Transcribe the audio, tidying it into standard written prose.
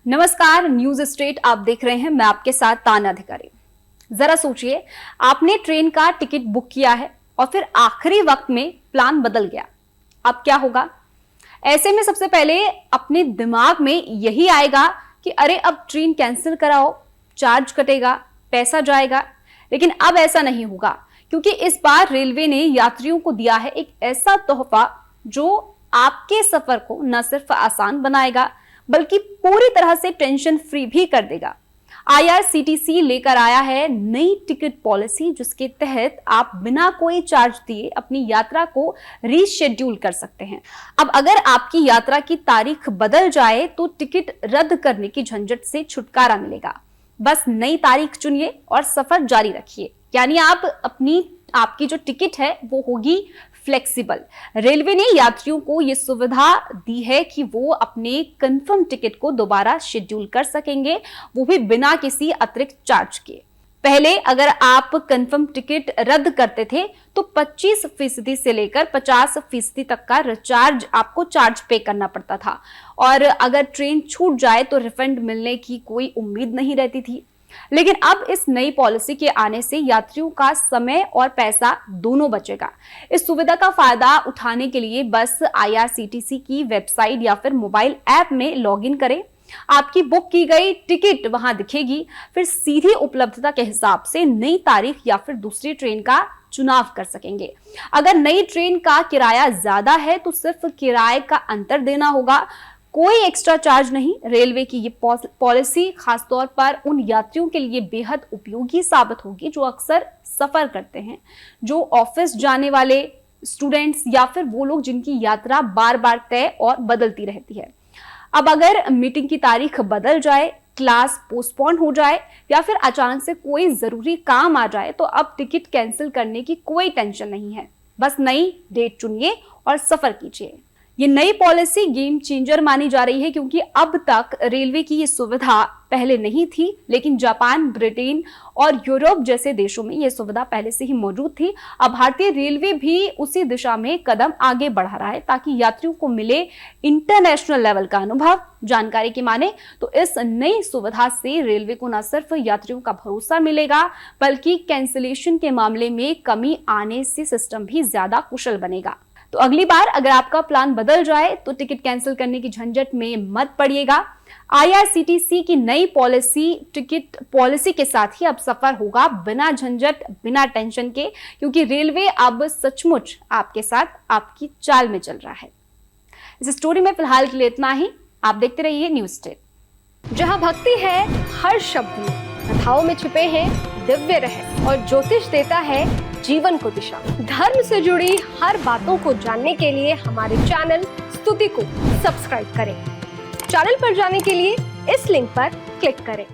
नमस्कार, news straight आप देख रहे हैं। मैं आपके साथ ताना अधिकारी। जरा सोचिए, आपने ट्रेन का टिकट बुक किया है और फिर आखिरी वक्त में प्लान बदल गया। अब क्या होगा? ऐसे में सबसे पहले अपने दिमाग में यही आएगा कि अरे अब ट्रेन कैंसिल कराओ, चार्ज कटेगा, पैसा जाएगा। लेकिन अब ऐसा नहीं होगा, क्योंकि इस बार रेलवे ने यात्रियों को दिया है एक ऐसा तोहफा जो आपके सफर को न सिर्फ आसान बनाएगा बल्कि पूरी तरह से टेंशन फ्री भी कर देगा। आईआरसीटीसी लेकर आया है नई टिकट पॉलिसी, जिसके तहत आप बिना कोई चार्ज दिए अपनी यात्रा को रीशेड्यूल कर सकते हैं। अब अगर आपकी यात्रा की तारीख बदल जाए तो टिकट रद्द करने की झंझट से छुटकारा मिलेगा। बस नई तारीख चुनिए और सफर जारी रखिए। यानी आपकी जो टिकट है वो होगी फ्लेक्सिबल। रेलवे ने यात्रियों को यह सुविधा दी है कि वो अपने कंफर्म टिकट को दोबारा शेड्यूल कर सकेंगे, वो भी बिना किसी अतिरिक्त चार्ज के। पहले अगर आप कंफर्म टिकट रद्द करते थे तो 25% से लेकर 50% तक का रिचार्ज आपको चार्ज पे करना पड़ता था, और अगर ट्रेन छूट जाए तो रिफंड मिलने की कोई उम्मीद नहीं रहती थी। लेकिन अब इस नई पॉलिसी के आने से यात्रियों का समय और पैसा दोनों बचेगा। इस सुविधा का फायदा उठाने के लिए बस आईआरसीटीसी की वेबसाइट या फिर मोबाइल ऐप में लॉगिन करें। आपकी बुक की गई टिकट वहां दिखेगी, फिर सीधी उपलब्धता के हिसाब से नई तारीख या फिर दूसरी ट्रेन का चुनाव कर सकेंगे। अगर नई ट्रेन का किराया ज्यादा है तो सिर्फ किराए का अंतर देना होगा, कोई एक्स्ट्रा चार्ज नहीं। रेलवे की ये पॉलिसी खासतौर पर उन यात्रियों के लिए बेहद उपयोगी साबित होगी जो अक्सर सफर करते हैं, जो ऑफिस जाने वाले स्टूडेंट्स या फिर वो लोग जिनकी यात्रा बार बार तय और बदलती रहती है। अब अगर मीटिंग की तारीख बदल जाए, क्लास पोस्टपोन हो जाए या फिर अचानक से कोई जरूरी काम आ जाए तो अब टिकट कैंसिल करने की कोई टेंशन नहीं है। बस नई डेट चुनिए और सफर कीजिए। ये नई पॉलिसी गेम चेंजर मानी जा रही है, क्योंकि अब तक रेलवे की ये सुविधा पहले नहीं थी, लेकिन जापान, ब्रिटेन और यूरोप जैसे देशों में ये सुविधा पहले से ही मौजूद थी। अब भारतीय रेलवे भी उसी दिशा में कदम आगे बढ़ा रहा है ताकि यात्रियों को मिले इंटरनेशनल लेवल का अनुभव। जानकारी की माने तो इस नई सुविधा से रेलवे को न सिर्फ यात्रियों का भरोसा मिलेगा बल्कि कैंसिलेशन के मामले में कमी आने से सिस्टम भी ज्यादा कुशल बनेगा। तो अगली बार अगर आपका प्लान बदल जाए तो टिकट कैंसिल करने की झंझट में मत पड़िएगा। आईआरसीटीसी की नई टिकट पॉलिसी के साथ ही अब सफर होगा बिना झंझट, बिना टेंशन के, क्योंकि रेलवे अब सचमुच आपके साथ आपकी चाल में चल रहा है। इस स्टोरी में फिलहाल के लिए इतना ही। आप देखते रहिए न्यूज स्टेट, जहां भक्ति है हर शब्द में, कथाओं में छिपे हैं दिव्य रहस्य और ज्योतिष देता है जीवन को दिशा। धर्म से जुड़ी हर बातों को जानने के लिए हमारे चैनल स्तुति को सब्सक्राइब करें। चैनल पर जाने के लिए इस लिंक पर क्लिक करें।